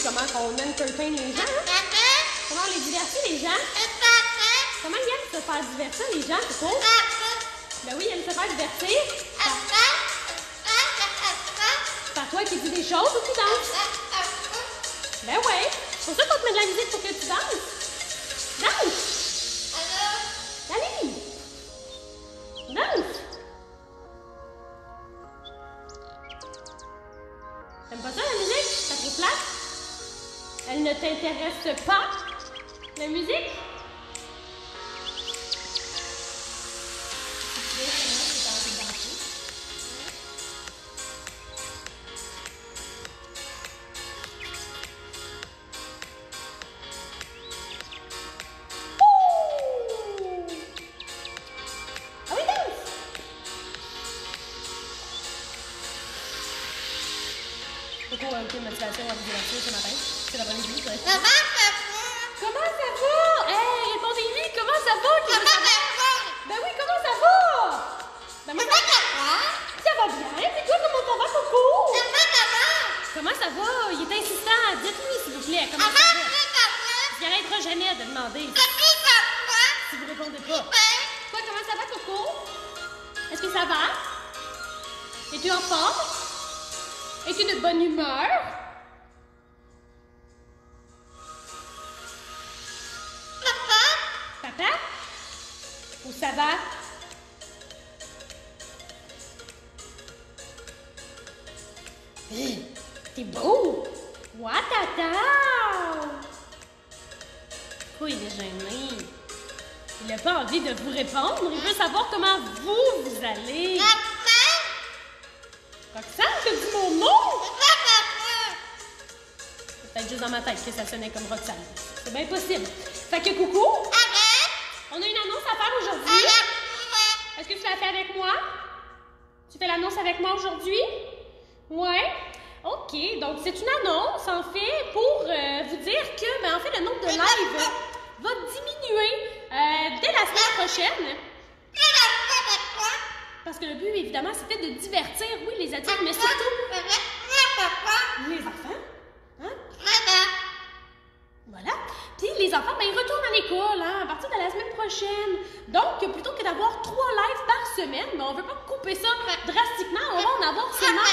comment on entertain les gens, hein? Comment on les divertit, les gens? Comment ils aiment se faire divertir, les gens, Coco? Ben oui, ils aiment se faire divertir. C'est à toi qui dis des choses ou qui danse? Ben ouais. C'est pour ça qu'on te met de la musique pour que tu danses. Danse! Allez! Danse! T'aimes pas ça, la musique? Ça te plate? Elle ne t'intéresse pas, la musique? Coco a aucune motivation à vous divertir ce matin. C'est l'après-midi, ça. Comment ça va? Hey, répondez-lui, comment ça va? Ben oui, comment ça va? Ben moi, ça va bien. Puis toi, comment ça va, Coco? Comment ça va? Il est insistant. Dites-lui, s'il vous plaît, comment ça va? Il n'arrêtera jamais de demander. Si vous répondez pas. Toi, comment ça va, Coco? Est-ce que ça va? Es-tu en forme? Es-tu de bonne humeur? Papa? Où ça va? T'es beau! Watata! Pourquoi il est gêné? Il n'a pas envie de vous répondre. Il veut savoir comment vous allez. Roxane, tu dis mon nom? C'est peut-être juste dans ma tête que ça sonnait comme Roxane. C'est bien possible. Fait que coucou, on a une annonce à faire aujourd'hui. Est-ce que tu la fais avec moi? Tu fais l'annonce avec moi aujourd'hui? Ouais? OK, donc c'est une annonce, en fait, pour vous dire que, ben, en fait, le nombre de lives va diminuer dès la semaine prochaine. Parce que le but, évidemment, c'était de divertir, oui, les adultes, mais surtout les enfants. Hein? Voilà. Puis les enfants, ben, ils retournent à l'école hein, à partir de la semaine prochaine. Donc, plutôt que d'avoir 3 lives par semaine, ben, on ne veut pas couper ça drastiquement. On va en avoir seulement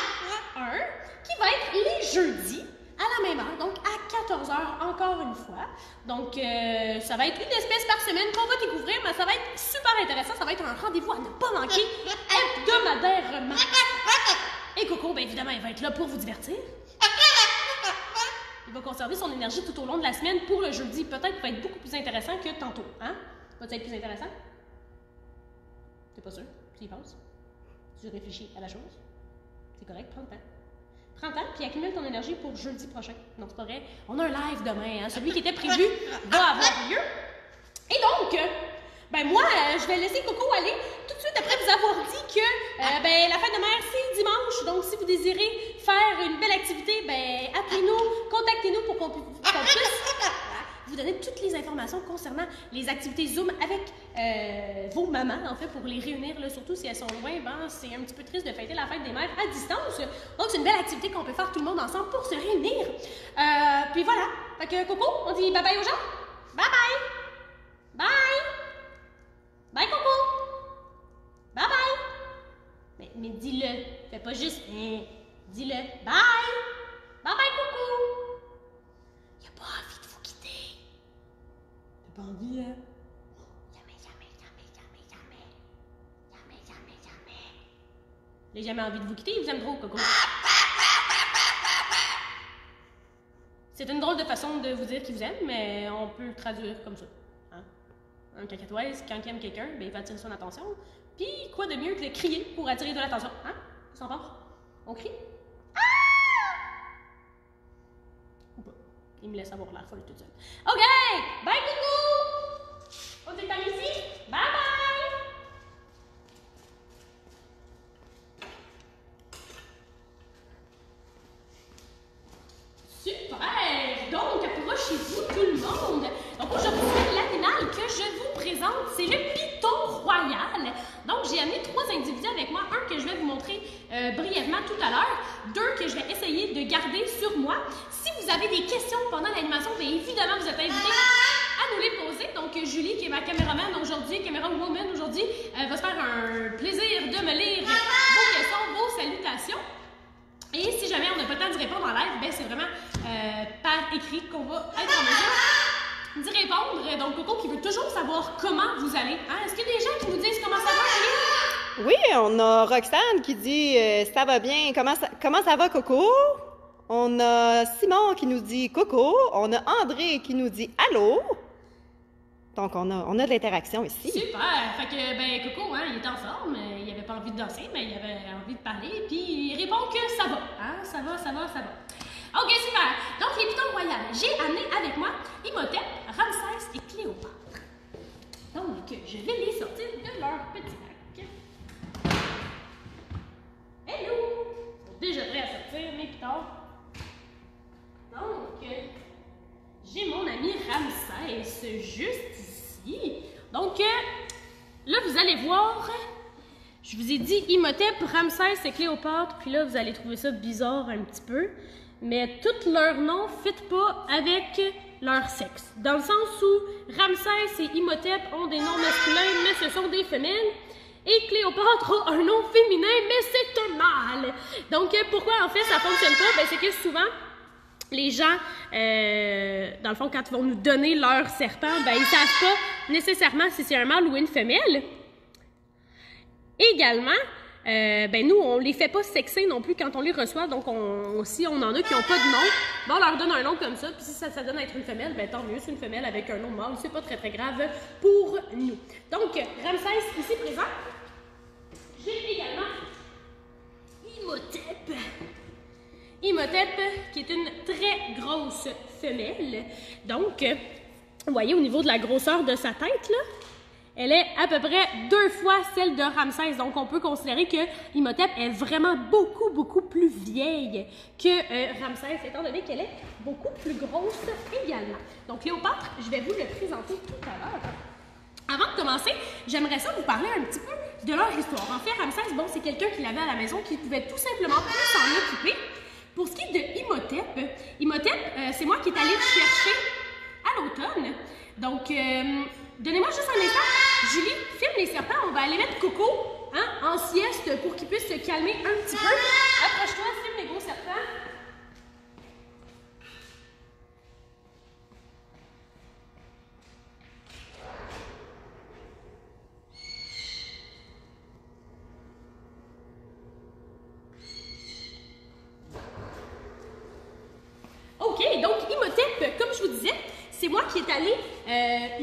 un qui va être les jeudis à la même heure, donc à 14h encore une fois. Donc, ça va être une espèce par semaine qu'on va découvrir, mais ça va être super intéressant. Ça va être un rendez-vous à ne pas manquer hebdomadairement. Et Coco, bien évidemment, il va être là pour vous divertir. Il va conserver son énergie tout au long de la semaine pour le jeudi. Peut-être qu'il va être beaucoup plus intéressant que tantôt. Hein? Va-t-il être plus intéressant? T'es pas sûr? Tu y penses? Tu réfléchis à la chose? C'est correct, prends le temps. Prends le temps, puis accumule ton énergie pour jeudi prochain. Non, c'est pas vrai. On a un live demain. Hein? Celui qui était prévu va avoir lieu. Et donc, ben moi, je vais laisser Coco aller tout de suite après vous avoir dit que ben, la fête de mère, c'est dimanche. Donc, si vous désirez faire une belle activité, ben appelez-nous, contactez-nous pour qu'on puisse vous donner toutes les informations concernant les activités Zoom avec vos mamans, en fait, pour les réunir, là, surtout si elles sont loin, ben, c'est un petit peu triste de fêter la fête des mères à distance. Donc, c'est une belle activité qu'on peut faire tout le monde ensemble pour se réunir. Puis voilà. Fait que Coco, on dit bye-bye aux gens? Bye-bye! Bye! Bye, Coco! Bye-bye! Mais dis-le. Fais pas juste dis-le. Bye! Bye-bye, Coco! Il a pas envie de vous quitter. T'as pas envie, hein? Jamais. Il a jamais envie de vous quitter, il vous aime trop, Coco. C'est une drôle de façon de vous dire qu'il vous aime, mais on peut le traduire comme ça. Hein? Un cacatoise, quand il aime quelqu'un, ben, il va attirer son attention. Puis, quoi de mieux que de crier pour attirer de l'attention? Hein? Qu'est-ce qu'on pense? On crie? Ah! Ou pas. Il me laisse avoir l'air folle toute seule. OK! Bye, Coco! On s'étend ici? Bye bye! Super! Donc, approchez-vous tout le monde. Donc, aujourd'hui, l'animal que je vous présente, c'est le python royal. Donc, j'ai amené 3 individus avec moi. Un que je vais vous montrer brièvement tout à l'heure. 2 que je vais essayer de garder sur moi. Si vous avez des questions pendant l'animation, bien évidemment, vous êtes invités à nous les poser. Donc, Julie, qui est ma caméraman aujourd'hui, camérawoman aujourd'hui, va se faire un plaisir de me lire vos questions, vos salutations. Et si jamais on n'a pas le temps de répondre en live, ben c'est vraiment par écrit qu'on va être en mesure d'y répondre. Donc, Coco qui veut toujours savoir comment vous allez. Hein? Est-ce qu'il y a des gens qui nous disent comment ça va, Julie? Oui, on a Roxane qui dit ça va bien. Comment ça va, Coco? On a Simon qui nous dit Coco. On a André qui nous dit allô. Donc, on a de l'interaction ici. Super! Fait que, ben, Coco, hein, il est en forme, il avait pas envie de danser, mais il avait envie de parler, puis il répond que ça va. Hein? Ça va. OK, super! Donc, les pitons royales. J'ai amené avec moi Imhotep, Ramsès et Cléopâtre. Donc, je vais les sortir de leur petit bac. Hello! Ils sont déjà prêts à sortir, mes pitons. Donc, j'ai mon ami Ramsès juste ici. Donc, là, vous allez voir, je vous ai dit Imhotep, Ramsès et Cléopâtre, puis là, vous allez trouver ça bizarre un petit peu, mais tous leurs noms ne fit pas avec leur sexe. Dans le sens où Ramsès et Imhotep ont des noms masculins, mais ce sont des femelles, et Cléopâtre a un nom féminin, mais c'est un mâle. Donc, pourquoi en fait ça fonctionne pas? Ben, c'est que souvent, les gens, dans le fond, quand ils vont nous donner leur serpent, ben, ils ne savent pas nécessairement si c'est un mâle ou une femelle. Également, ben, nous, on ne les fait pas sexer non plus quand on les reçoit. Donc, si on en a qui n'ont pas de nom, ben, on leur donne un nom comme ça. Puis si ça donne à être une femelle, ben, tant mieux, c'est une femelle avec un nom mâle. C'est pas très, très grave pour nous. Donc, Ramsès, ici présent. J'ai également Imhotep. Imhotep, qui est une très grosse femelle. Donc, vous voyez, au niveau de la grosseur de sa tête, là, elle est à peu près 2 fois celle de Ramsès. Donc, on peut considérer que Imhotep est vraiment beaucoup plus vieille que Ramsès, étant donné qu'elle est beaucoup plus grosse également. Donc, Cléopâtre, je vais vous le présenter tout à l'heure. Avant de commencer, j'aimerais ça vous parler un petit peu de leur histoire. En fait, Ramsès, bon, c'est quelqu'un qui l'avait à la maison, qui pouvait tout simplement plus s'en occuper. Pour ce qui est de Imhotep, c'est moi qui est allée le chercher à l'automne. Donc, donnez-moi juste un instant. Julie, filme les serpents. On va aller mettre Coco en sieste pour qu'il puisse se calmer un petit peu. Approche-toi, filme les gros serpents. OK, donc Imhotep, comme je vous disais, c'est moi qui est allée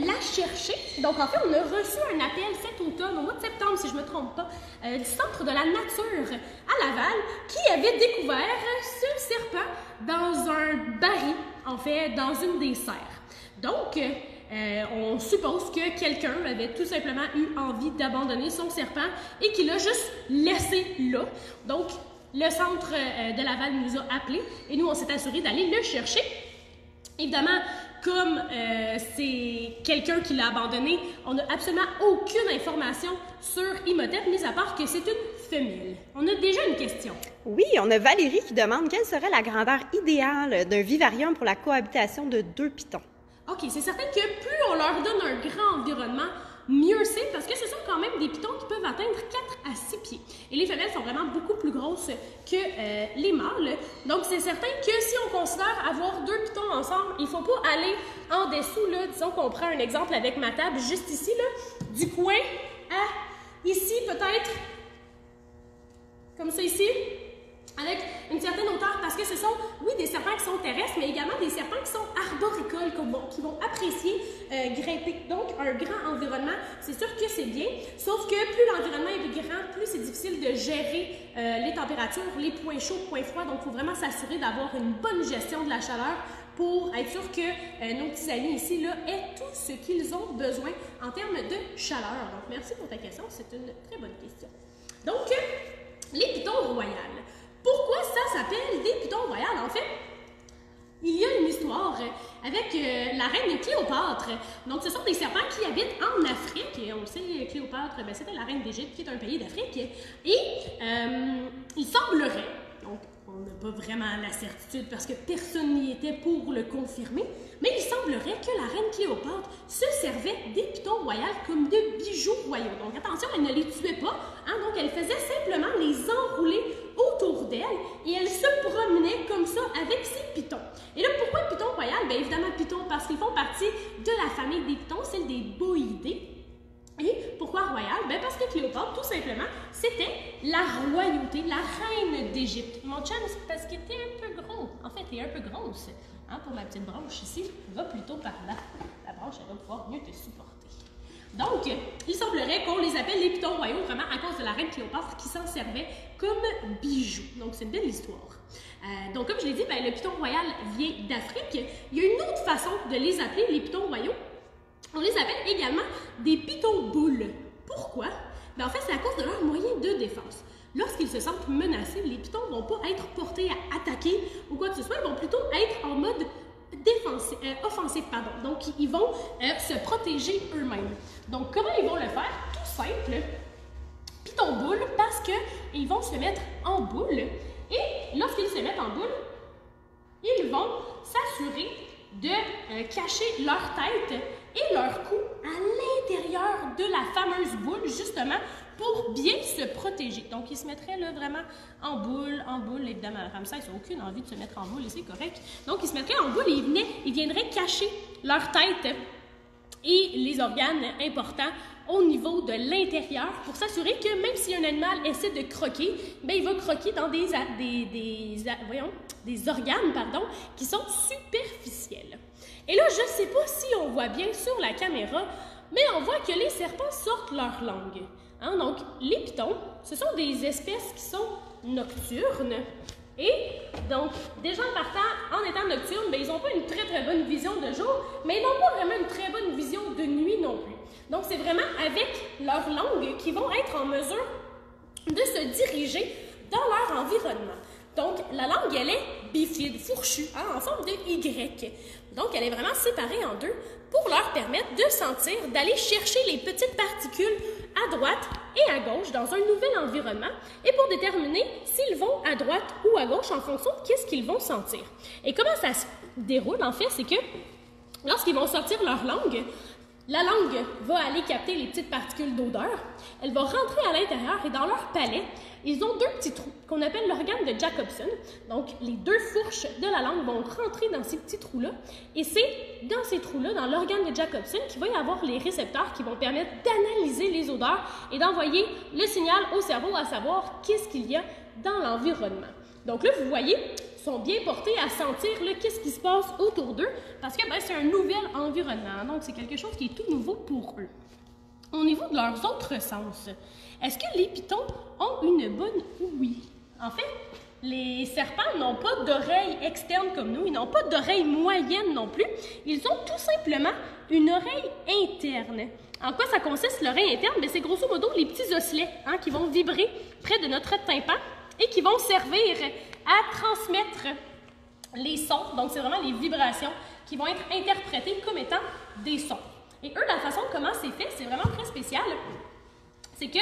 la chercher. Donc, en fait, on a reçu un appel cet automne, au mois de septembre, si je ne me trompe pas, du Centre de la nature à Laval, qui avait découvert ce serpent dans un baril, en fait, dans une des serres. Donc, on suppose que quelqu'un avait tout simplement eu envie d'abandonner son serpent et qu'il l'a juste laissé là. Donc, le centre de Laval nous a appelés et nous, on s'est assuré d'aller le chercher. Évidemment, comme c'est quelqu'un qui l'a abandonné, on n'a absolument aucune information sur Imhotep, mis à part que c'est une femelle. On a déjà une question. Oui, on a Valérie qui demande quelle serait la grandeur idéale d'un vivarium pour la cohabitation de 2 pitons. OK, c'est certain que plus on leur donne un grand environnement, mieux c'est, parce que ce sont quand même des pitons qui peuvent atteindre 4 à 6 pieds. Et les femelles sont vraiment beaucoup plus grosses que les mâles. Donc, c'est certain que si on considère avoir 2 pitons ensemble, il ne faut pas aller en dessous, là. Disons qu'on prend un exemple avec ma table, juste ici, là, du coin à ici, peut-être, comme ça ici, avec une certaine hauteur, parce que ce sont, oui, des serpents qui sont terrestres, mais également des serpents qui sont arboricoles, qui vont apprécier grimper. Donc, un grand environnement, c'est sûr que c'est bien, sauf que plus l'environnement est grand, plus c'est difficile de gérer les températures, les points chauds, points froids. Donc, il faut vraiment s'assurer d'avoir une bonne gestion de la chaleur pour être sûr que nos petits amis ici là, aient tout ce qu'ils ont besoin en termes de chaleur. Donc, merci pour ta question, c'est une très bonne question. Donc, les pitons royales. Pourquoi ça s'appelle des pitons royales? En fait, il y a une histoire avec la reine Cléopâtre. Donc, ce sont des serpents qui habitent en Afrique. on le sait, Cléopâtre, ben, c'était la reine d'Égypte, qui est un pays d'Afrique. Et il semblerait, donc on n'a pas vraiment la certitude parce que personne n'y était pour le confirmer, mais il semblerait que la reine Cléopâtre se servait des pitons royaux comme de bijoux royaux. Donc attention, elle ne les tuait pas, hein, donc elle faisait simplement les enrouler autour d'elle et elle se promenait comme ça avec ses pitons. Et là, pourquoi piton royal? Bien évidemment piton parce qu'ils font partie de la famille des pitons, celle des boïdés. Et pourquoi royal? Bien parce que Cléopâtre, tout simplement, c'était la royauté, la reine d'Égypte. Mon chum, c'est parce qu'il était un peu gros. En fait, il est un peu grosse. Hein, pour ma petite branche ici, va plutôt par là. La branche, elle va pouvoir mieux te supporter. Donc, il semblerait qu'on les appelle les pitons royaux vraiment à cause de la reine Cléopâtre qui s'en servait comme bijoux. Donc, c'est une belle histoire. Donc, comme je l'ai dit, ben, le piton royal vient d'Afrique. Il y a une autre façon de les appeler, les pitons royaux. On les appelle également des pitons boules. Pourquoi? Ben, en fait, c'est à cause de leur moyen de défense. Lorsqu'ils se sentent menacés, les pitons ne vont pas être portés à attaquer ou quoi que ce soit, ils vont plutôt être en mode offensif. Donc, ils vont se protéger eux-mêmes. Donc, comment ils vont le faire? Tout simple. Piton boule, parce qu'ils vont se mettre en boule. Et lorsqu'ils se mettent en boule, ils vont s'assurer de cacher leur tête et leur cou à l'intérieur de la fameuse boule, justement, pour bien se protéger. Donc, ils se mettraient là vraiment en boule, évidemment. Ramsès n'a aucune envie de se mettre en boule et c'est correct. Donc, ils se mettraient en boule et ils viendraient cacher leur tête et les organes importants au niveau de l'intérieur pour s'assurer que même si un animal essaie de croquer, bien, il va croquer dans des organes qui sont superficiels. Et là, je ne sais pas si on voit bien sur la caméra, mais on voit que les serpents sortent leur langue. Hein? Donc, les pitons, ce sont des espèces qui sont nocturnes. Et donc, déjà en partant, en étant nocturnes, bien, ils n'ont pas une très bonne vision de jour, mais ils n'ont pas vraiment une très bonne vision de nuit non plus. Donc, c'est vraiment avec leur langue qu'ils vont être en mesure de se diriger dans leur environnement. Donc, la langue, elle est bifide, fourchue, hein, en forme de Y. Donc, elle est vraiment séparée en deux pour leur permettre de sentir, d'aller chercher les petites particules à droite et à gauche dans un nouvel environnement et pour déterminer s'ils vont à droite ou à gauche en fonction de qu'est-ce qu'ils vont sentir. Et comment ça se déroule, en fait, c'est que lorsqu'ils vont sortir leur langue, la langue va aller capter les petites particules d'odeur, elle va rentrer à l'intérieur et dans leur palais, ils ont deux petits trous qu'on appelle l'organe de Jacobson. Donc, les deux fourches de la langue vont rentrer dans ces petits trous-là et c'est dans ces trous-là, dans l'organe de Jacobson, qu'il va y avoir les récepteurs qui vont permettre d'analyser les odeurs et d'envoyer le signal au cerveau à savoir qu'est-ce qu'il y a dans l'environnement. Donc là, vous voyez, ils sont bien portés à sentir qu'est-ce qui se passe autour d'eux parce que ben, c'est un nouvel environnement. Donc, c'est quelque chose qui est tout nouveau pour eux. Au niveau de leurs autres sens, est-ce que les pitons ont une bonne ouïe? En fait, les serpents n'ont pas d'oreille externe comme nous, ils n'ont pas d'oreille moyenne non plus. Ils ont tout simplement une oreille interne. En quoi ça consiste l'oreille interne? C'est grosso modo les petits osselets qui vont vibrer près de notre tympan et qui vont servir à transmettre les sons. Donc, c'est vraiment les vibrations qui vont être interprétées comme étant des sons. Et eux, la façon comment c'est fait, c'est vraiment très spécial. C'est que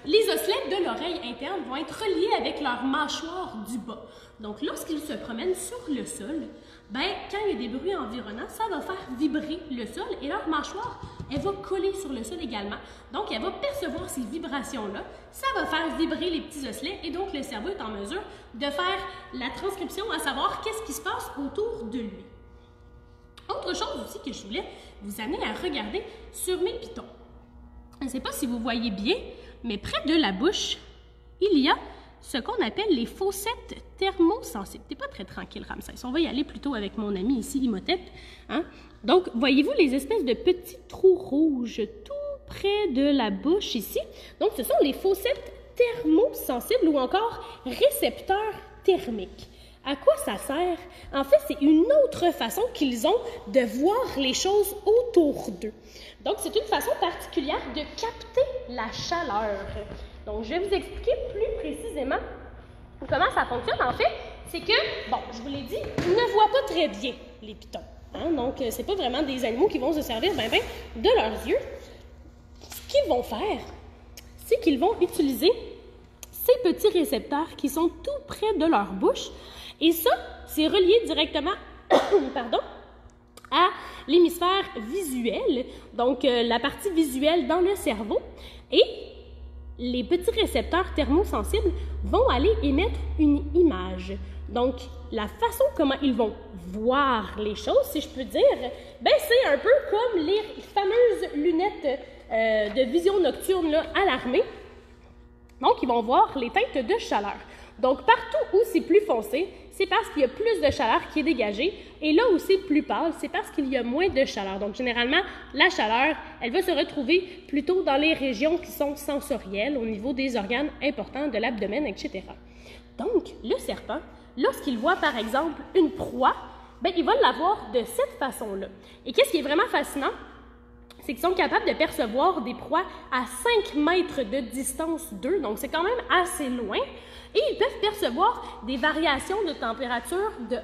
les osselets de l'oreille interne vont être reliés avec leur mâchoire du bas. Donc, lorsqu'ils se promènent sur le sol, ben, quand il y a des bruits environnants, ça va faire vibrer le sol et leur mâchoire, elle va coller sur le sol également. Donc, elle va percevoir ces vibrations-là. Ça va faire vibrer les petits osselets et donc le cerveau est en mesure de faire la transcription, à savoir qu'est-ce qui se passe autour de lui. Autre chose aussi que je voulais vous amener à regarder sur mes pitons. Je ne sais pas si vous voyez bien, mais près de la bouche, il y a ce qu'on appelle les fossettes thermosensibles. T'es pas très tranquille, Ramsès. On va y aller plutôt avec mon ami ici, Imhotep. Hein? Donc, voyez-vous les espèces de petits trous rouges tout près de la bouche ici? Donc, ce sont les fossettes thermosensibles ou encore récepteurs thermiques. À quoi ça sert? En fait, c'est une autre façon qu'ils ont de voir les choses autour d'eux. Donc, c'est une façon particulière de capter la chaleur. Donc, je vais vous expliquer plus précisément comment ça fonctionne. En fait, c'est que, bon, je vous l'ai dit, ils ne voient pas très bien, les pitons. Hein? Donc, c'est pas vraiment des animaux qui vont se servir de leurs yeux. qu'ils vont faire, c'est qu'ils vont utiliser ces petits récepteurs qui sont tout près de leur bouche. Et ça, c'est relié directement pardon, à l'hémisphère visuel, donc la partie visuelle dans le cerveau. Et les petits récepteurs thermosensibles vont aller émettre une image. Donc, la façon comment ils vont voir les choses, si je peux dire, ben c'est un peu comme les fameuses lunettes de vision nocturne là, à l'armée. Donc, ils vont voir les teintes de chaleur. Donc, partout où c'est plus foncé, c'est parce qu'il y a plus de chaleur qui est dégagée. Et là où c'est plus pâle, c'est parce qu'il y a moins de chaleur. Donc, généralement, la chaleur, elle va se retrouver plutôt dans les régions qui sont sensorielles, au niveau des organes importants de l'abdomen, etc. Donc, le serpent, lorsqu'il voit, par exemple, une proie, ben, il va l'avoir de cette façon-là. Et qu'est-ce qui est vraiment fascinant? C'est qu'ils sont capables de percevoir des proies à 5 mètres de distance d'eux, donc c'est quand même assez loin, et ils peuvent percevoir des variations de température de 1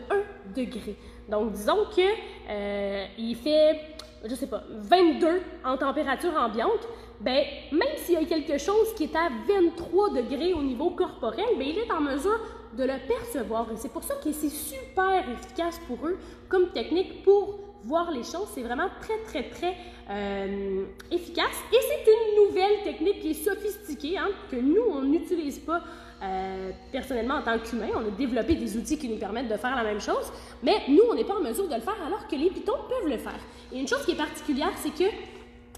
degré. Donc, disons qu'il fait, je sais pas, 22 en température ambiante, ben même s'il y a quelque chose qui est à 23 degrés au niveau corporel, ben il est en mesure de le percevoir. Et c'est pour ça que c'est super efficace pour eux comme technique pour voir les choses. C'est vraiment très efficace. Et c'est une nouvelle technique qui est sophistiquée, hein, que nous, on n'utilise pas personnellement en tant qu'humains. On a développé des outils qui nous permettent de faire la même chose, mais nous, on n'est pas en mesure de le faire alors que les pitons peuvent le faire. Et une chose qui est particulière, c'est que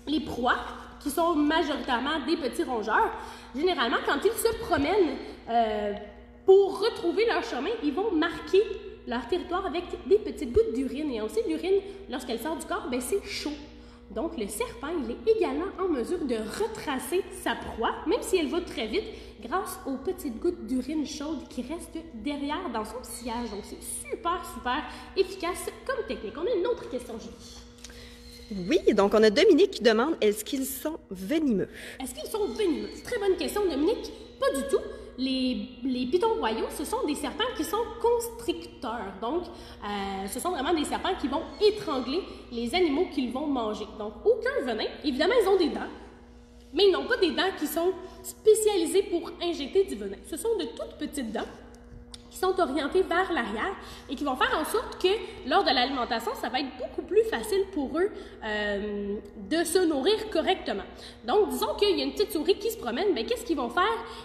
les proies, qui sont majoritairement des petits rongeurs, généralement, quand ils se promènent pour retrouver leur chemin, ils vont marquer leur territoire avec des petites gouttes d'urine. Et on sait que l'urine, lorsqu'elle sort du corps, ben c'est chaud. Donc, le serpent, il est également en mesure de retracer sa proie, même si elle va très vite, grâce aux petites gouttes d'urine chaude qui restent derrière dans son sillage. Donc, c'est super efficace comme technique. On a une autre question, Julie. Oui, donc on a Dominique qui demande, est-ce qu'ils sont venimeux? Est-ce qu'ils sont venimeux? Très bonne question, Dominique. Pas du tout. Les pitons royaux, ce sont des serpents qui sont constricteurs. Donc, ce sont vraiment des serpents qui vont étrangler les animaux qu'ils vont manger. Donc, aucun venin. Évidemment, ils ont des dents, mais ils n'ont pas des dents qui sont spécialisées pour injecter du venin. Ce sont de toutes petites dents qui sont orientées vers l'arrière et qui vont faire en sorte que, lors de l'alimentation, ça va être beaucoup plus facile pour eux de se nourrir correctement. Donc, disons qu'il y a une petite souris qui se promène, bien, qu'est-ce qu'ils vont faire?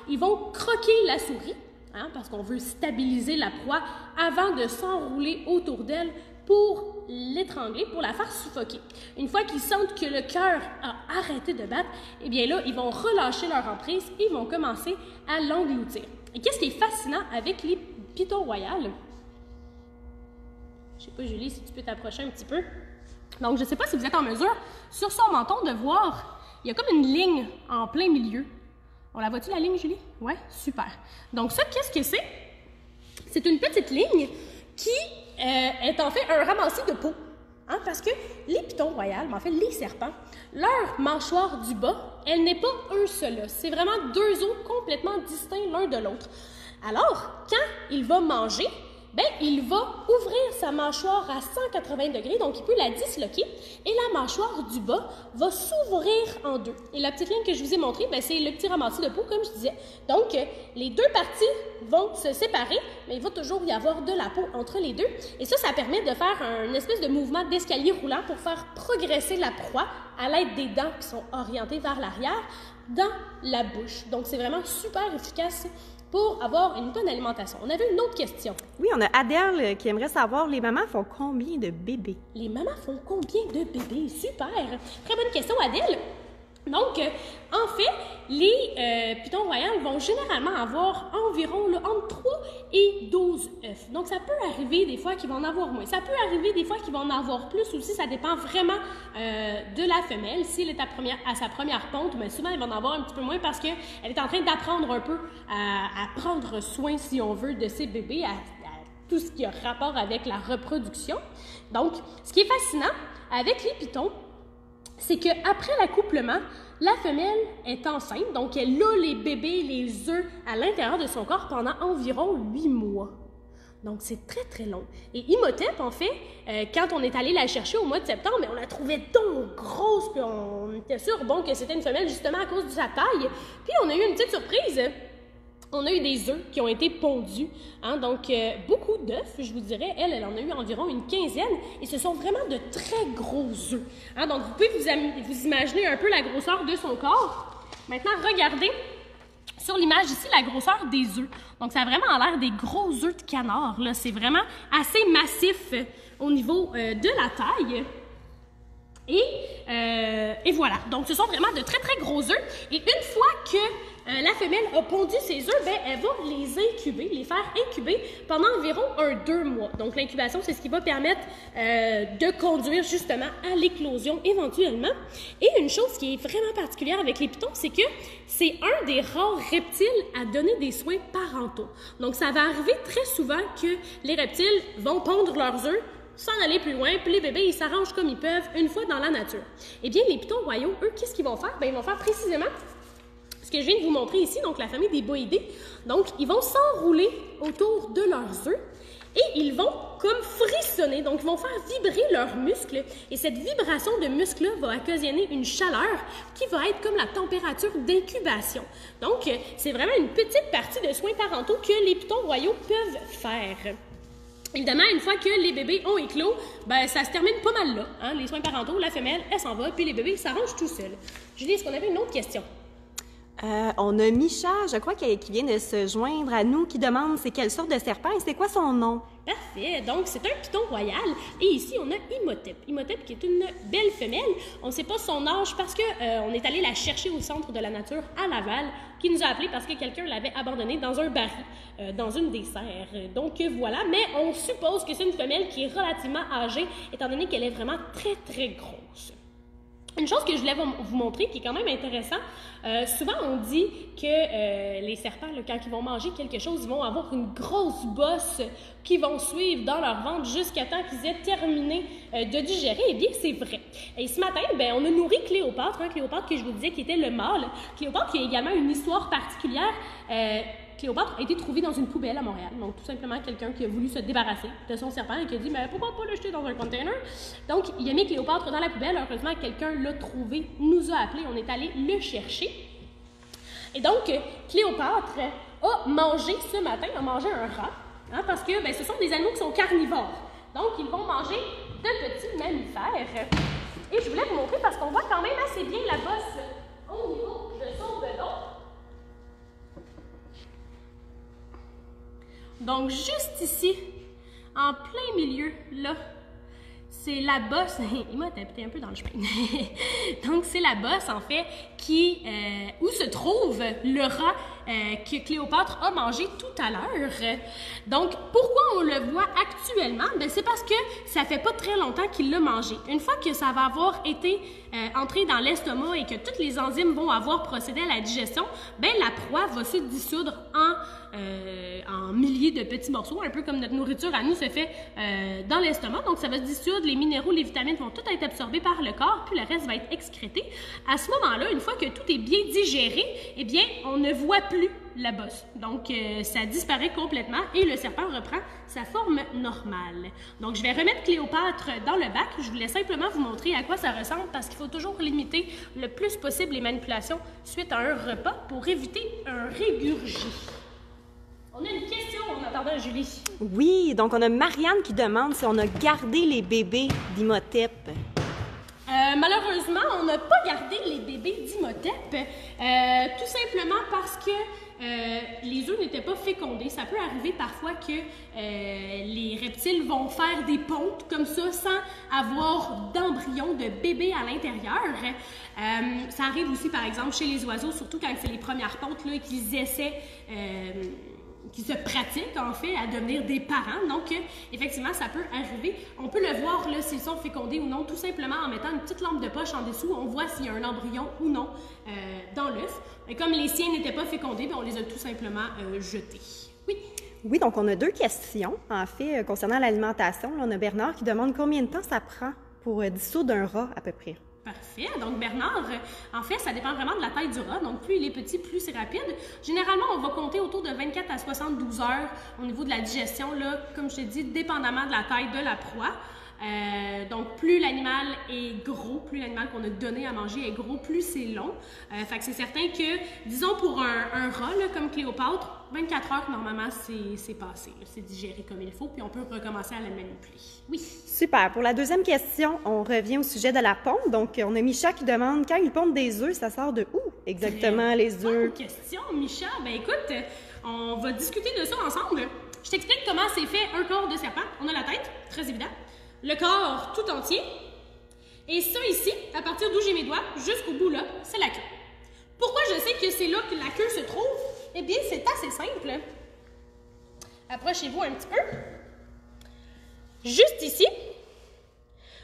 Ils vont croquer la souris, hein, parce qu'on veut stabiliser la proie avant de s'enrouler autour d'elle pour l'étrangler, pour la faire suffoquer. Une fois qu'ils sentent que le cœur a arrêté de battre, eh bien là, ils vont relâcher leur emprise et ils vont commencer à l'engloutir. Et qu'est-ce qui est fascinant avec les pitons royales? Je sais pas, Julie, si tu peux t'approcher un petit peu. Donc, je ne sais pas si vous êtes en mesure, sur son menton, de voir, il y a comme une ligne en plein milieu. On la voit-tu, la ligne, Julie? Ouais, super. Donc, ça, qu'est-ce que c'est? C'est une petite ligne qui est en fait un ramassis de peau. Hein, parce que les pitons royales, mais en fait, les serpents, leur mâchoire du bas, elle n'est pas un seul os. C'est vraiment deux os complètement distincts l'un de l'autre. Alors, quand il va manger, ben, il va ouvrir sa mâchoire à 180 degrés, donc il peut la disloquer, et la mâchoire du bas va s'ouvrir en deux. Et la petite ligne que je vous ai montrée, ben, c'est le petit ramassis de peau, comme je disais. Donc, les deux parties vont se séparer, mais il va toujours y avoir de la peau entre les deux. Et ça permet de faire une espèce de mouvement d'escalier roulant pour faire progresser la proie à l'aide des dents qui sont orientées vers l'arrière dans la bouche. Donc, c'est vraiment super efficace pour avoir une bonne alimentation. On avait une autre question. Oui, on a Adèle qui aimerait savoir, les mamans font combien de bébés? Les mamans font combien de bébés? Super! Très bonne question, Adèle. Donc, en fait, les pitons royales vont généralement avoir environ entre 3 et 12 œufs. Donc, ça peut arriver des fois qu'ils vont en avoir moins. Ça peut arriver des fois qu'ils vont en avoir plus aussi. Ça dépend vraiment de la femelle. Si elle est à sa première ponte, mais souvent, elle va en avoir un petit peu moins parce qu'elle est en train d'apprendre un peu à prendre soin, si on veut, de ses bébés, à tout ce qui a rapport avec la reproduction. Donc, ce qui est fascinant avec les pitons, c'est qu'après l'accouplement, la femelle est enceinte, donc elle a les bébés, les œufs à l'intérieur de son corps pendant environ 8 mois. Donc, c'est très, très long. Et Imhotep, en fait, quand on est allé la chercher au mois de septembre, on la trouvait donc grosse, puis on était sûr, bon, que c'était une femelle justement à cause de sa taille. Puis, on a eu une petite surprise. On a eu des œufs qui ont été pondus, hein, donc beaucoup d'œufs, je vous dirais. Elle en a eu environ une quinzaine, et ce sont vraiment de très gros œufs. Hein, donc, vous pouvez vous imaginer un peu la grosseur de son corps. Maintenant, regardez sur l'image ici la grosseur des œufs. Donc, ça a vraiment l'air des gros œufs de canard. C'est vraiment assez massif au niveau de la taille. Et voilà. Donc, ce sont vraiment de très, très gros œufs. Et une fois que la femelle a pondu ses œufs, ben, elle va les incuber, les faire incuber pendant environ 2 mois. Donc, l'incubation, c'est ce qui va permettre de conduire justement à l'éclosion éventuellement. Et une chose qui est vraiment particulière avec les pitons, c'est que c'est un des rares reptiles à donner des soins parentaux. Donc, ça va arriver très souvent que les reptiles vont pondre leurs œufs sans aller plus loin, puis les bébés, ils s'arrangent comme ils peuvent une fois dans la nature. Eh bien, les pitons royaux, eux, qu'est-ce qu'ils vont faire? Bien, ils vont faire précisément ce que je viens de vous montrer ici, donc la famille des boïdés. Donc, ils vont s'enrouler autour de leurs œufs et ils vont comme frissonner, donc ils vont faire vibrer leurs muscles. Et cette vibration de muscles-là va occasionner une chaleur qui va être comme la température d'incubation. Donc, c'est vraiment une petite partie de soins parentaux que les pitons royaux peuvent faire. Évidemment, une fois que les bébés ont éclos, ben, ça se termine pas mal là. Hein? Les soins parentaux, la femelle, elle s'en va, puis les bébés s'arrangent tout seuls. Julie, est-ce qu'on avait une autre question? On a Micha, je crois, qui vient de se joindre à nous, qui demande c'est quelle sorte de serpent et c'est quoi son nom? Parfait. Donc, c'est un python royal. Et ici, on a Imhotep. Imhotep qui est une belle femelle. On ne sait pas son âge parce qu'on est allé la chercher au centre de la nature à Laval, qui nous a appelé parce que quelqu'un l'avait abandonnée dans un baril, dans une des serres. Donc, voilà. Mais on suppose que c'est une femelle qui est relativement âgée, étant donné qu'elle est vraiment très, très grosse. Une chose que je voulais vous montrer, qui est quand même intéressant, souvent on dit que les serpents, là, quand ils vont manger quelque chose, ils vont avoir une grosse bosse qui vont suivre dans leur ventre jusqu'à temps qu'ils aient terminé de digérer. Eh bien, c'est vrai. Et ce matin, ben, on a nourri Cléopâtre, hein, Cléopâtre que je vous disais qui était le mâle. Cléopâtre qui a également une histoire particulière. Cléopâtre a été trouvée dans une poubelle à Montréal. Donc, tout simplement, quelqu'un qui a voulu se débarrasser de son serpent et qui a dit « Mais pourquoi pas le jeter dans un container? » Donc, il a mis Cléopâtre dans la poubelle. Heureusement, quelqu'un l'a trouvé, nous a appelé, on est allé le chercher. Et donc, Cléopâtre a mangé ce matin, a mangé un rat, hein, parce que ben, ce sont des animaux qui sont carnivores. Donc, ils vont manger de petits mammifères. Et je voulais vous montrer parce qu'on voit quand même assez bien la bosse au niveau de son bedon. Donc, juste ici, en plein milieu, là, c'est la bosse. Il m'a tapé un peu dans le chemin. Donc, c'est la bosse, en fait, où se trouve le rat que Cléopâtre a mangé tout à l'heure. Donc, pourquoi on le voit actuellement? Ben, c'est parce que ça fait pas très longtemps qu'il l'a mangé. Une fois que ça va avoir été entré dans l'estomac et que toutes les enzymes vont avoir procédé à la digestion, ben, la proie va se dissoudre en milliers de petits morceaux, un peu comme notre nourriture à nous se fait dans l'estomac. Donc, ça va se dissoudre, les minéraux, les vitamines vont tout être absorbés par le corps, puis le reste va être excrété. À ce moment-là, une fois que tout est bien digéré, eh bien, on ne voit plus la bosse. Donc, ça disparaît complètement et le serpent reprend sa forme normale. Donc, je vais remettre Cléopâtre dans le bac. Je voulais simplement vous montrer à quoi ça ressemble parce qu'il faut toujours limiter le plus possible les manipulations suite à un repas pour éviter un régurgie. On a une question en attendant Julie. Oui, donc on a Marianne qui demande si on a gardé les bébés d'Imhotep. Malheureusement, on n'a pas gardé les bébés d'Imhotep, tout simplement parce que les œufs n'étaient pas fécondés. Ça peut arriver parfois que les reptiles vont faire des pontes comme ça sans avoir d'embryon de bébé à l'intérieur. Ça arrive aussi, par exemple, chez les oiseaux, surtout quand c'est les premières pontes là, qu'ils essaient... qui se pratiquent, en fait, à devenir des parents. Donc, effectivement, ça peut arriver. On peut le voir, là, s'ils sont fécondés ou non, tout simplement en mettant une petite lampe de poche en dessous. On voit s'il y a un embryon ou non dans l'œuf. Et comme les siens n'étaient pas fécondés, bien, on les a tout simplement jetés. Oui? Oui, donc on a 2 questions, en fait, concernant l'alimentation. On a Bernard qui demande combien de temps ça prend pour dissoudre un rat, à peu près. Parfait. Donc, Bernard, en fait, ça dépend vraiment de la taille du rat. Donc, plus il est petit, plus c'est rapide. Généralement, on va compter autour de 24 à 72 heures au niveau de la digestion, là, comme je te dis, dépendamment de la taille de la proie. Donc, plus l'animal est gros, plus l'animal qu'on a donné à manger est gros, plus c'est long. Fait que c'est certain que, disons pour un rat, là, comme Cléopâtre, 24 heures, normalement, c'est passé. C'est digéré comme il faut, puis on peut recommencer à la manipuler. Oui. Super. Pour la deuxième question, on revient au sujet de la ponte. Donc, on a Micha qui demande, quand ils pondent des œufs, ça sort de où exactement, les œufs? Bonne question, Micha. Ben écoute, on va discuter de ça ensemble. Je t'explique comment c'est fait un corps de serpent. On a la tête, très évident. Le corps tout entier. Et ça ici, à partir d'où j'ai mes doigts, jusqu'au bout là, c'est la queue. Pourquoi je sais que c'est là que la queue se trouve? Eh bien, c'est assez simple. Approchez-vous un petit peu. Juste ici,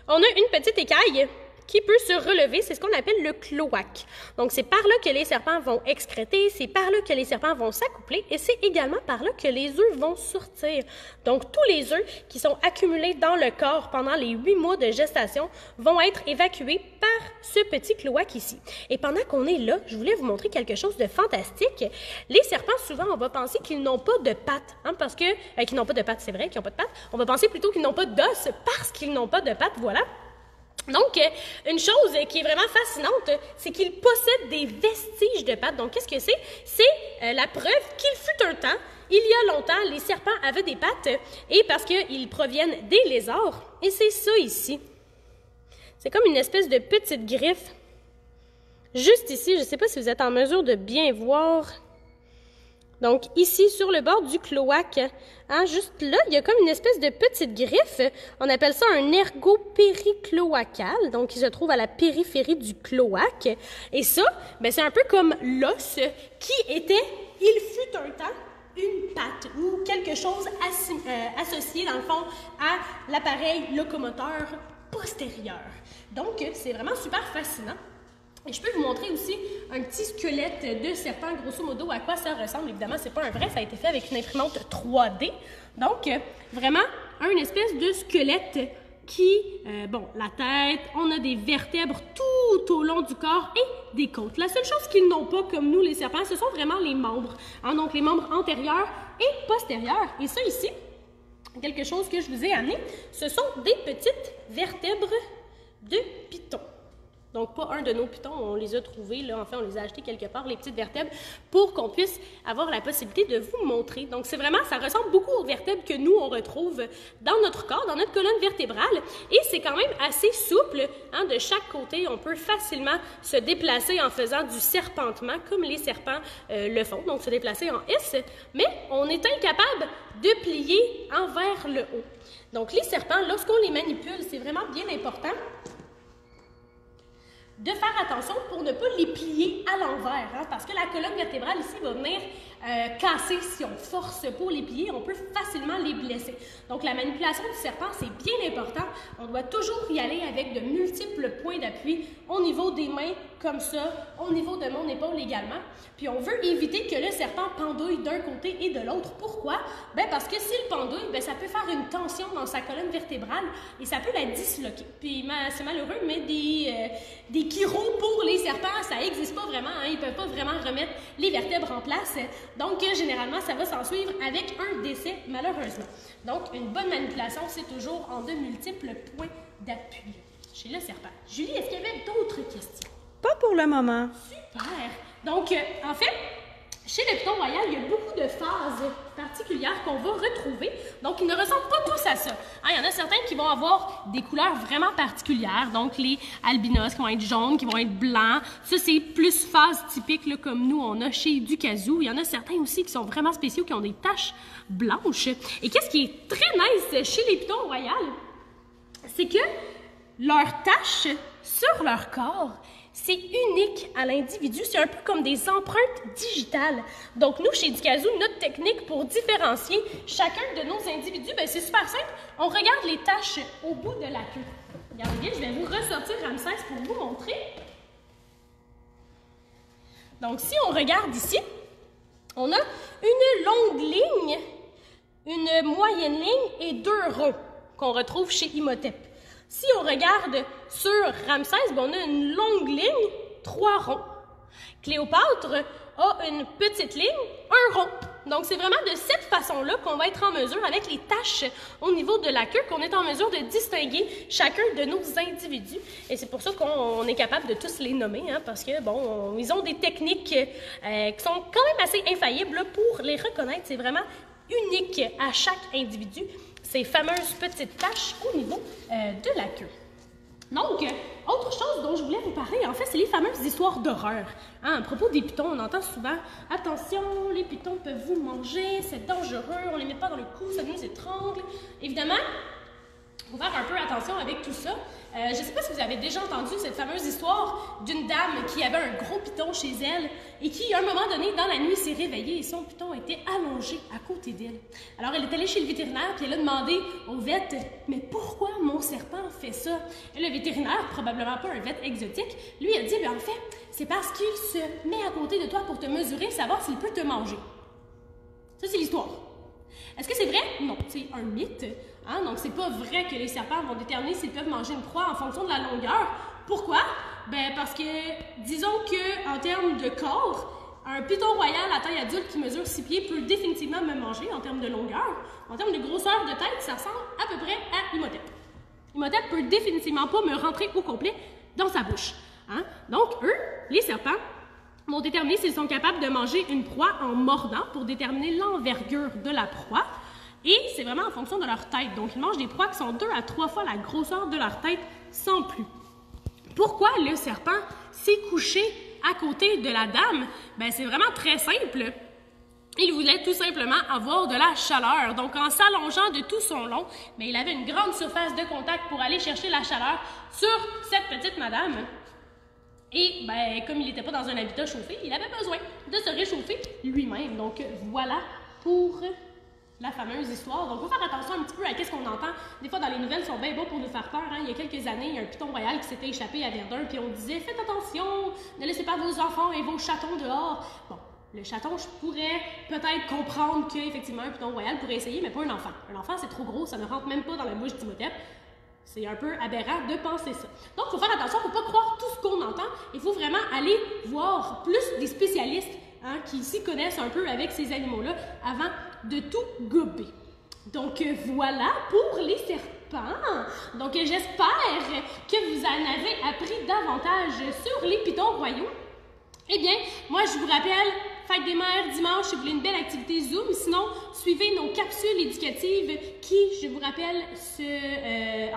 on a une petite écaille qui peut se relever, c'est ce qu'on appelle le cloaque. Donc, c'est par là que les serpents vont excréter, c'est par là que les serpents vont s'accoupler et c'est également par là que les œufs vont sortir. Donc, tous les œufs qui sont accumulés dans le corps pendant les 8 mois de gestation vont être évacués par ce petit cloaque ici. Et pendant qu'on est là, je voulais vous montrer quelque chose de fantastique. Les serpents, souvent, on va penser qu'ils n'ont pas de pattes, hein, parce que, qu'ils n'ont pas de pattes, c'est vrai qu'ils n'ont pas de pattes. On va penser plutôt qu'ils n'ont pas d'os parce qu'ils n'ont pas de pattes, voilà. Donc, une chose qui est vraiment fascinante, c'est qu'ils possèdent des vestiges de pattes. Donc, qu'est-ce que c'est? C'est la preuve qu'il fut un temps, il y a longtemps, les serpents avaient des pattes, et parce qu'ils proviennent des lézards. Et c'est ça ici. C'est comme une espèce de petite griffe. Juste ici, je ne sais pas si vous êtes en mesure de bien voir. Donc, ici, sur le bord du cloaque, hein, juste là, il y a comme une espèce de petite griffe. On appelle ça un ergot péricloacal, donc qui se trouve à la périphérie du cloaque. Et ça, ben, c'est un peu comme l'os qui était, il fut un temps, une patte ou quelque chose associé, dans le fond, à l'appareil locomoteur postérieur. Donc, c'est vraiment super fascinant. Et je peux vous montrer aussi un petit squelette de serpent, grosso modo, à quoi ça ressemble. Évidemment, c'est pas un vrai, ça a été fait avec une imprimante 3D. Donc, vraiment, une espèce de squelette qui, bon, la tête, on a des vertèbres tout au long du corps et des côtes. La seule chose qu'ils n'ont pas, comme nous, les serpents, ce sont vraiment les membres. Hein, donc, les membres antérieurs et postérieurs. Et ça ici, quelque chose que je vous ai amené, ce sont des petites vertèbres de python. Donc, pas un de nos pitons, on les a trouvés, là, enfin, on les a achetés quelque part, les petites vertèbres, pour qu'on puisse avoir la possibilité de vous montrer. Donc, c'est vraiment, ça ressemble beaucoup aux vertèbres que nous, on retrouve dans notre corps, dans notre colonne vertébrale, et c'est quand même assez souple, hein, de chaque côté, on peut facilement se déplacer en faisant du serpentement, comme les serpents le font, donc se déplacer en S, mais on est incapable de plier envers le haut. Donc, les serpents, lorsqu'on les manipule, c'est vraiment bien important de faire attention pour ne pas les plier à l'envers, hein, parce que la colonne vertébrale ici va venir casser. Si on force pour les plier, on peut facilement les blesser. Donc, la manipulation du serpent, c'est bien important. On doit toujours y aller avec de multiples points d'appui au niveau des mains, comme ça, au niveau de mon épaule également. Puis, on veut éviter que le serpent pendouille d'un côté et de l'autre. Pourquoi? Bien, parce que s'il pendouille, bien, ça peut faire une tension dans sa colonne vertébrale et ça peut la disloquer. Puis, c'est malheureux, mais des chiro pour les serpents, ça n'existe pas vraiment. Hein, ils ne peuvent pas vraiment remettre les vertèbres en place. Donc, généralement, ça va s'en suivre avec un décès, malheureusement. Donc, une bonne manipulation, c'est toujours en de multiples points d'appui chez le serpent. Julie, est-ce qu'il y avait d'autres questions? Pas pour le moment. Super! Donc, en fait, chez le python royal, il y a beaucoup de phases particulières qu'on va retrouver. Donc, ils ne ressemblent pas tous à ça. Hein, il y en a certains qui vont avoir des couleurs vraiment particulières. Donc, les albinos qui vont être jaunes, qui vont être blancs. Ça, c'est plus phase typique là, comme nous, on a chez Ducazou. Il y en a certains aussi qui sont vraiment spéciaux, qui ont des taches blanches. Et qu'est-ce qui est très nice chez les pythons royales? C'est que leurs taches sur leur corps, c'est unique à l'individu. C'est un peu comme des empreintes digitales. Donc, nous, chez Ducazou, notre technique pour différencier chacun de nos individus, bien, c'est super simple. On regarde les taches au bout de la queue. Regardez bien, je vais vous ressortir Ramsès pour vous montrer. Donc, si on regarde ici, on a une longue ligne, une moyenne ligne et deux ronds qu'on retrouve chez Imhotep. Si on regarde sur Ramsès, ben, on a une longue ligne, 3 ronds. Cléopâtre a une petite ligne, un rond. Donc, c'est vraiment de cette façon-là qu'on va être en mesure, avec les taches au niveau de la queue, qu'on est en mesure de distinguer chacun de nos individus. Et c'est pour ça qu'on est capable de tous les nommer, hein, parce que, bon, ils ont des techniques qui sont quand même assez infaillibles là, pour les reconnaître. C'est vraiment unique à chaque individu, ces fameuses petites taches au niveau de la queue. Donc, autre chose dont je voulais vous parler, en fait, c'est les fameuses histoires d'horreur. Hein, à propos des pitons, on entend souvent « Attention, les pitons peuvent vous manger, c'est dangereux, on ne les met pas dans le cou, ça nous étrangle. » Évidemment, il faut faire un peu attention avec tout ça. Je ne sais pas si vous avez déjà entendu cette fameuse histoire d'une dame qui avait un gros piton chez elle et qui, à un moment donné, dans la nuit, s'est réveillée et son piton était allongé à côté d'elle. Alors, elle est allée chez le vétérinaire puis elle a demandé au vet « Mais pourquoi mon serpent fait ça? » Et le vétérinaire, probablement pas un vet exotique, lui a dit « En fait, c'est parce qu'il se met à côté de toi pour te mesurer, savoir s'il peut te manger. » Ça, c'est l'histoire. Est-ce que c'est vrai? Non, c'est un mythe. Hein? Donc, c'est pas vrai que les serpents vont déterminer s'ils peuvent manger une proie en fonction de la longueur. Pourquoi? Ben, parce que, disons qu'en termes de corps, un python royal à taille adulte qui mesure 6 pieds peut définitivement me manger en termes de longueur. En termes de grosseur de tête, ça ressemble à peu près à Imhotep. Imhotep peut définitivement pas me rentrer au complet dans sa bouche. Hein? Donc, eux, les serpents, vont déterminer s'ils sont capables de manger une proie en mordant pour déterminer l'envergure de la proie. Et c'est vraiment en fonction de leur tête. Donc, ils mangent des proies qui sont 2 à 3 fois la grosseur de leur tête, sans plus. Pourquoi le serpent s'est couché à côté de la dame? Ben, c'est vraiment très simple. Il voulait tout simplement avoir de la chaleur. Donc, en s'allongeant de tout son long, ben, il avait une grande surface de contact pour aller chercher la chaleur sur cette petite madame. Et ben, comme il n'était pas dans un habitat chauffé, il avait besoin de se réchauffer lui-même. Donc, voilà pour la fameuse histoire. Donc, il faut faire attention un petit peu à ce qu'on entend. Des fois, dans les nouvelles, ils sont bien beaux pour nous faire peur. Hein? Il y a quelques années, il y a un python royal qui s'était échappé à Verdun, puis on disait « Faites attention, ne laissez pas vos enfants et vos chatons dehors. » Bon, le chaton, je pourrais peut-être comprendre qu'effectivement, un python royal pourrait essayer, mais pas un enfant. Un enfant, c'est trop gros, ça ne rentre même pas dans la bouche d'Imhotep. C'est un peu aberrant de penser ça. Donc, il faut faire attention, il ne faut pas croire tout ce qu'on entend. Il faut vraiment aller voir plus des spécialistes hein, qui s'y connaissent un peu avec ces animaux-là avant de tout gober. Donc, voilà pour les serpents. Donc, j'espère que vous en avez appris davantage sur les pythons royaux. Eh bien, moi, je vous rappelle, Fête des mères dimanche, si vous voulez une belle activité Zoom. Sinon, suivez nos capsules éducatives qui, je vous rappelle,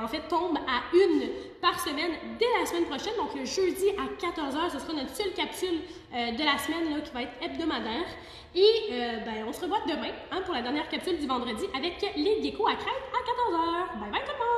en fait, tombent à 1 par semaine dès la semaine prochaine. Donc, le jeudi à 14h, ce sera notre seule capsule de la semaine là, qui va être hebdomadaire. Et ben, on se revoit demain hein, pour la dernière capsule du vendredi avec les geckos à crête à 14h. Bye bye tout le monde!